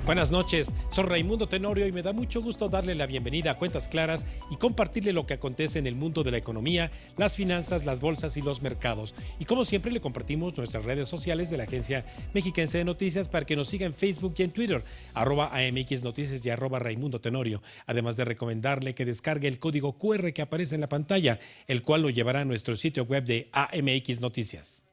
Buenas noches, soy Raimundo Tenorio y me da mucho gusto darle la bienvenida a Cuentas Claras y compartirle lo que acontece en el mundo de la economía, las finanzas, las bolsas y los mercados. Y como siempre le compartimos nuestras redes sociales de la Agencia Mexiquense de Noticias para que nos siga en Facebook y en Twitter, @AMX Noticias y @Raimundo Tenorio. Además de recomendarle que descargue el código QR que aparece en la pantalla, el cual lo llevará a nuestro sitio web de AMX Noticias.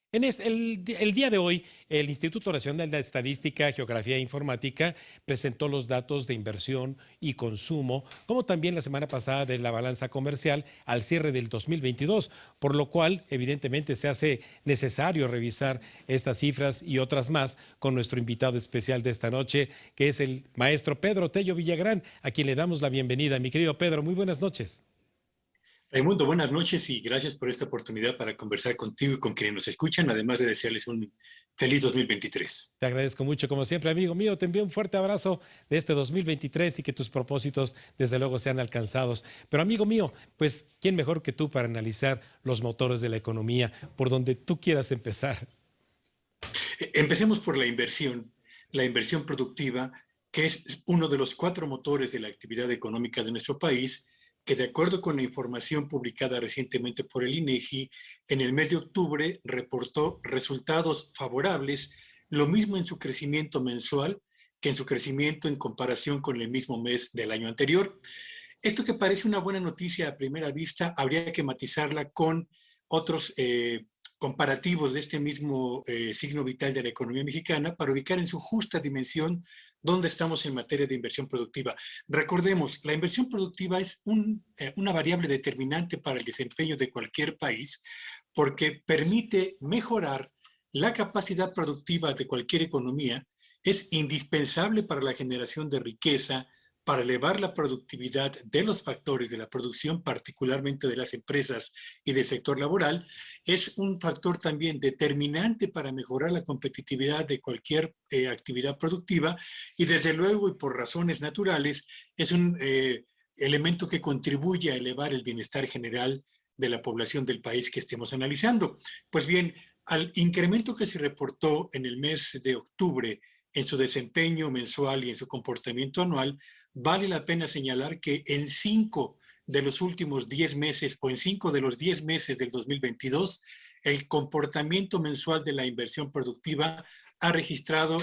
El día de hoy, el Instituto Nacional de Estadística, Geografía e Informática presentó los datos de inversión y consumo, como también la semana pasada de la balanza comercial al cierre del 2022, por lo cual evidentemente se hace necesario revisar estas cifras y otras más con nuestro invitado especial de esta noche, que es el maestro Pedro Tello Villagrán, a quien le damos la bienvenida. Mi querido Pedro, muy buenas noches. Raimundo, buenas noches y gracias por esta oportunidad para conversar contigo y con quienes nos escuchan, además de desearles un feliz 2023. Te agradezco mucho, como siempre, amigo mío. Te envío un fuerte abrazo de este 2023 y que tus propósitos, desde luego, sean alcanzados. Pero, amigo mío, pues, ¿quién mejor que tú para analizar los motores de la economía, por donde tú quieras empezar? Empecemos por la inversión productiva, que es uno de los 4 motores de la actividad económica de nuestro país, que de acuerdo con la información publicada recientemente por el INEGI, en el mes de octubre reportó resultados favorables, lo mismo en su crecimiento mensual que en su crecimiento en comparación con el mismo mes del año anterior. Esto que parece una buena noticia a primera vista, habría que matizarla con otros comparativos de este mismo signo vital de la economía mexicana para ubicar en su justa dimensión dónde estamos en materia de inversión productiva. Recordemos, la inversión productiva es una variable determinante para el desempeño de cualquier país porque permite mejorar la capacidad productiva de cualquier economía, es indispensable para la generación de riqueza, para elevar la productividad de los factores de la producción, particularmente de las empresas y del sector laboral, es un factor también determinante para mejorar la competitividad de cualquier actividad productiva y desde luego y por razones naturales es un elemento que contribuye a elevar el bienestar general de la población del país que estemos analizando. Pues bien, al incremento que se reportó en el mes de octubre en su desempeño mensual y en su comportamiento anual, vale la pena señalar que en 5 de los últimos 10 meses o en 5 de los 10 meses del 2022, el comportamiento mensual de la inversión productiva ha registrado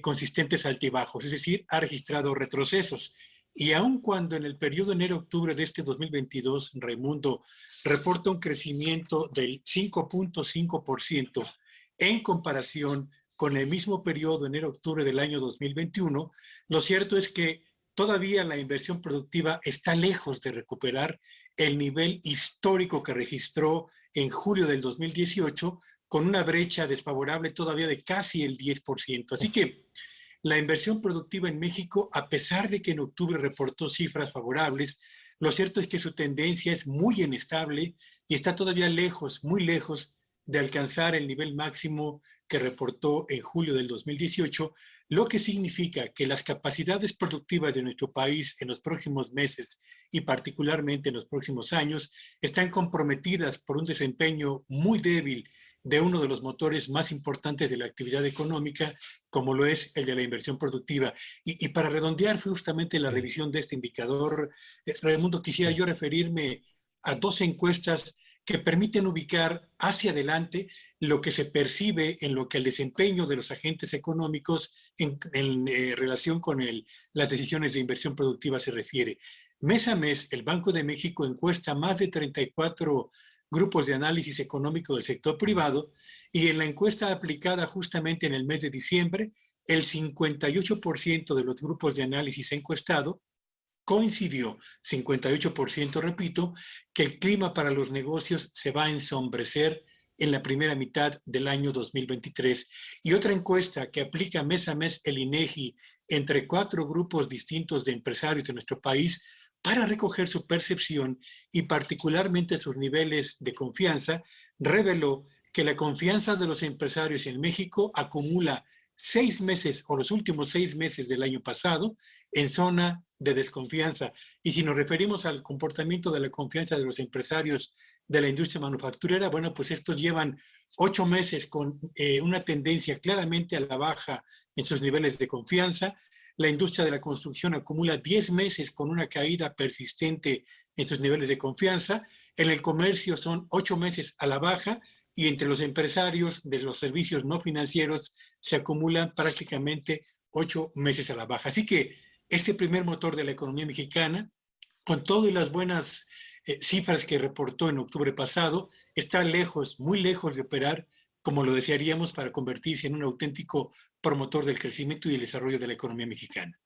consistentes altibajos, es decir, ha registrado retrocesos. Y aun cuando en el periodo enero-octubre de este 2022, Raimundo reporta un crecimiento del 5.5% en comparación con el mismo periodo enero-octubre del año 2021, lo cierto es que todavía la inversión productiva está lejos de recuperar el nivel histórico que registró en julio del 2018, con una brecha desfavorable todavía de casi el 10%. Así que la inversión productiva en México, a pesar de que en octubre reportó cifras favorables, lo cierto es que su tendencia es muy inestable y está todavía lejos, muy lejos de alcanzar el nivel máximo que reportó en julio del 2018, lo que significa que las capacidades productivas de nuestro país en los próximos meses y particularmente en los próximos años están comprometidas por un desempeño muy débil de uno de los motores más importantes de la actividad económica, como lo es el de la inversión productiva. Y para redondear justamente la revisión de este indicador, Raimundo, quisiera yo referirme a 2 encuestas que permiten ubicar hacia adelante lo que se percibe en lo que el desempeño de los agentes económicos en relación con las decisiones de inversión productiva se refiere. Mes a mes, el Banco de México encuesta más de 34 grupos de análisis económico del sector privado y en la encuesta aplicada justamente en el mes de diciembre, el 58% de los grupos de análisis encuestado coincidió, 58%, repito, que el clima para los negocios se va a ensombrecer en la primera mitad del año 2023. Y otra encuesta que aplica mes a mes el INEGI entre 4 grupos distintos de empresarios de nuestro país para recoger su percepción y particularmente sus niveles de confianza, reveló que la confianza de los empresarios en México acumula 6 meses o los últimos 6 meses del año pasado en zona de desconfianza. Y si nos referimos al comportamiento de la confianza de los empresarios de la industria manufacturera, bueno, pues estos llevan 8 meses con una tendencia claramente a la baja en sus niveles de confianza. La industria de la construcción acumula 10 meses con una caída persistente en sus niveles de confianza. En el comercio son 8 meses a la baja y entre los empresarios de los servicios no financieros se acumulan prácticamente 8 meses a la baja. Así que este primer motor de la economía mexicana, con todas las buenas cifras que reportó en octubre pasado, está lejos, muy lejos de operar como lo desearíamos para convertirse en un auténtico promotor del crecimiento y el desarrollo de la economía mexicana.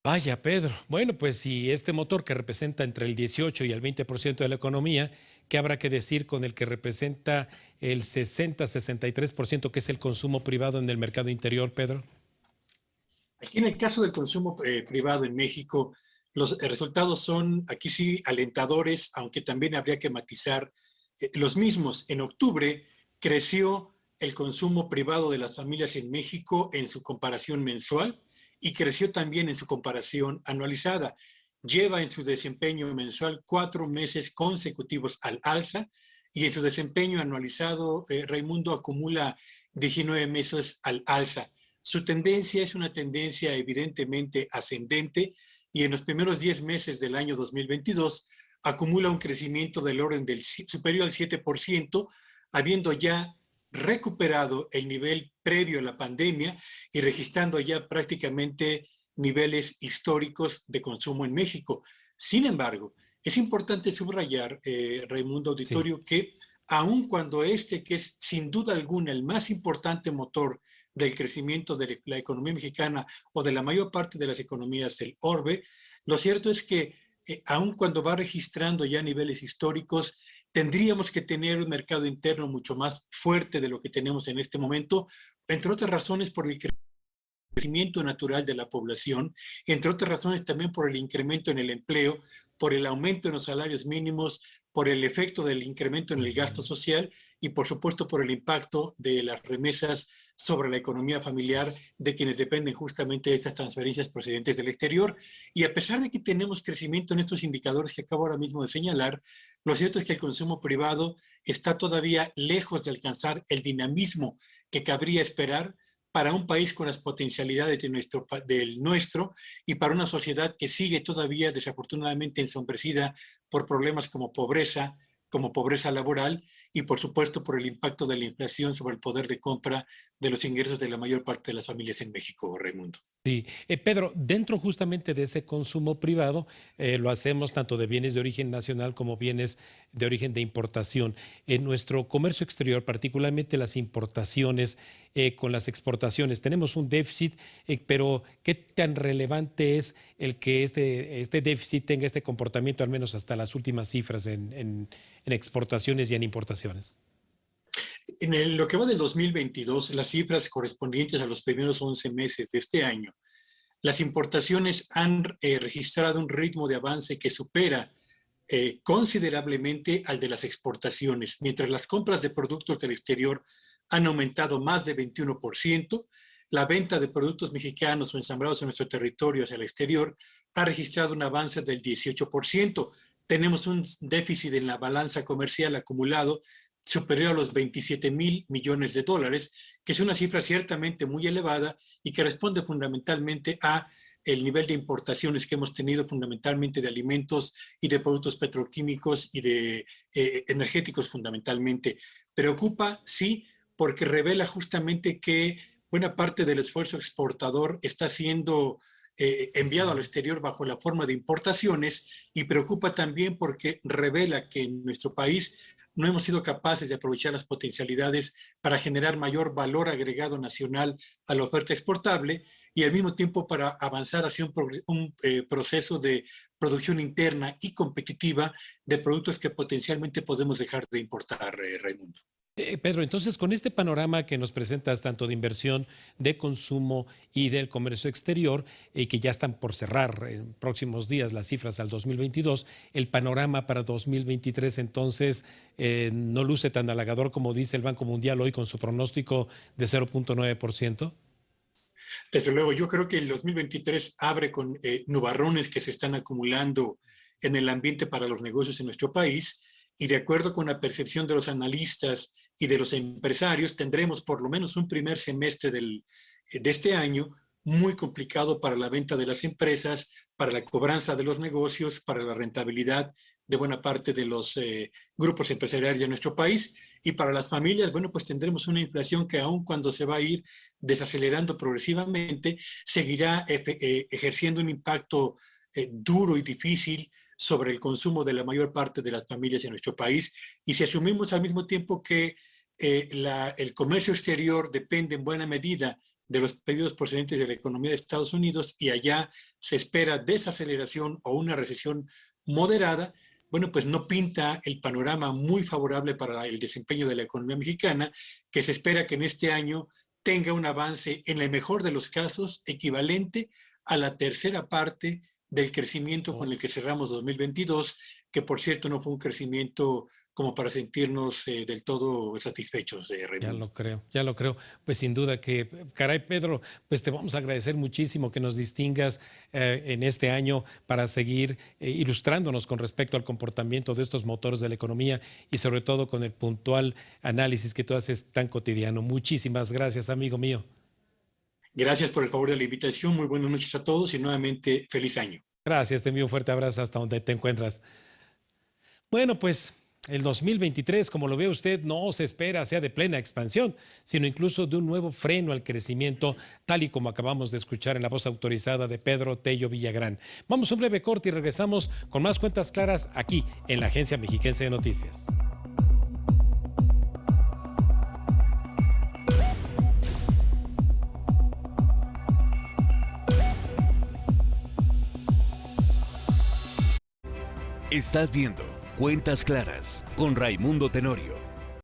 Vaya, Pedro. Bueno, pues si este motor que representa entre el 18 y el 20% de la economía, ¿qué habrá que decir con el que representa el 60-63%, que es el consumo privado en el mercado interior, Pedro? Aquí en el caso del consumo privado en México, los resultados son aquí sí alentadores, aunque también habría que matizar los mismos. En octubre creció el consumo privado de las familias en México en su comparación mensual y creció también en su comparación anualizada. Lleva en su desempeño mensual 4 meses consecutivos al alza y en su desempeño anualizado, Raimundo acumula 19 meses al alza. Su tendencia es una tendencia evidentemente ascendente y en los primeros 10 meses del año 2022 acumula un crecimiento del orden del superior al 7%, habiendo ya recuperado el nivel previo a la pandemia y registrando ya prácticamente niveles históricos de consumo en México. Sin embargo, es importante subrayar, Raimundo Sí. Auditorio, que aun cuando este, que es sin duda alguna el más importante motor del crecimiento de la economía mexicana o de la mayor parte de las economías del orbe, lo cierto es que aun cuando va registrando ya niveles históricos, tendríamos que tener un mercado interno mucho más fuerte de lo que tenemos en este momento, entre otras razones por el crecimiento natural de la población, entre otras razones también por el incremento en el empleo, por el aumento en los salarios mínimos, por el efecto del incremento en el gasto social y por supuesto por el impacto de las remesas sobre la economía familiar de quienes dependen justamente de estas transferencias procedentes del exterior. Y a pesar de que tenemos crecimiento en estos indicadores que acabo ahora mismo de señalar, lo cierto es que el consumo privado está todavía lejos de alcanzar el dinamismo que cabría esperar para un país con las potencialidades del nuestro y para una sociedad que sigue todavía desafortunadamente ensombrecida por problemas como pobreza laboral y por supuesto por el impacto de la inflación sobre el poder de compra de los ingresos de la mayor parte de las familias en México, Raimundo. Sí, Pedro, dentro justamente de ese consumo privado, lo hacemos tanto de bienes de origen nacional como bienes de origen de importación. En nuestro comercio exterior, particularmente las importaciones con las exportaciones, tenemos un déficit, pero ¿qué tan relevante es el que este déficit tenga este comportamiento, al menos hasta las últimas cifras en exportaciones y en importaciones? Lo que va del 2022, las cifras correspondientes a los primeros 11 meses de este año, las importaciones han registrado un ritmo de avance que supera considerablemente al de las exportaciones, mientras las compras de productos del exterior han aumentado más de 21%, la venta de productos mexicanos o ensamblados en nuestro territorio hacia el exterior ha registrado un avance del 18%. Tenemos un déficit en la balanza comercial acumulado superior a los 27.000 millones de dólares, que es una cifra ciertamente muy elevada y que responde fundamentalmente a el nivel de importaciones que hemos tenido fundamentalmente de alimentos y de productos petroquímicos y de energéticos fundamentalmente. Preocupa, sí, porque revela justamente que buena parte del esfuerzo exportador está siendo enviado al exterior bajo la forma de importaciones y preocupa también porque revela que en nuestro país no hemos sido capaces de aprovechar las potencialidades para generar mayor valor agregado nacional a la oferta exportable y al mismo tiempo para avanzar hacia un proceso de producción interna y competitiva de productos que potencialmente podemos dejar de importar, Raimundo. Pedro, entonces con este panorama que nos presentas tanto de inversión, de consumo y del comercio exterior, que ya están por cerrar en próximos días las cifras al 2022, el panorama para 2023 entonces no luce tan halagador como dice el Banco Mundial hoy con su pronóstico de 0.9%. Desde luego, yo creo que el 2023 abre con nubarrones que se están acumulando en el ambiente para los negocios en nuestro país y de acuerdo con la percepción de los analistas y de los empresarios, tendremos por lo menos un primer semestre de este año muy complicado para la venta de las empresas, para la cobranza de los negocios, para la rentabilidad de buena parte de los grupos empresariales de nuestro país. Y para las familias, bueno, pues tendremos una inflación que aun cuando se va a ir desacelerando progresivamente, seguirá ejerciendo un impacto duro y difícil sobre el consumo de la mayor parte de las familias en nuestro país. Y si asumimos al mismo tiempo que el comercio exterior depende en buena medida de los pedidos procedentes de la economía de Estados Unidos y allá se espera desaceleración o una recesión moderada, bueno, pues no pinta el panorama muy favorable para el desempeño de la economía mexicana, que se espera que en este año tenga un avance, en el mejor de los casos, equivalente a la tercera parte del crecimiento con el que cerramos 2022, que por cierto no fue un crecimiento como para sentirnos del todo satisfechos, Raimundo. Ya lo creo. Pues sin duda que, caray, Pedro, pues te vamos a agradecer muchísimo que nos distingas en este año para seguir ilustrándonos con respecto al comportamiento de estos motores de la economía y sobre todo con el puntual análisis que tú haces tan cotidiano. Muchísimas gracias, amigo mío. Gracias por el favor de la invitación. Muy buenas noches a todos y nuevamente feliz año. Gracias, te envío un fuerte abrazo hasta donde te encuentras. Bueno, pues el 2023, como lo ve usted, no se espera sea de plena expansión, sino incluso de un nuevo freno al crecimiento, tal y como acabamos de escuchar en la voz autorizada de Pedro Tello Villagrán. Vamos a un breve corte y regresamos con más cuentas claras aquí en la Agencia Mexiquense de Noticias. Estás viendo Cuentas Claras con Raimundo Tenorio.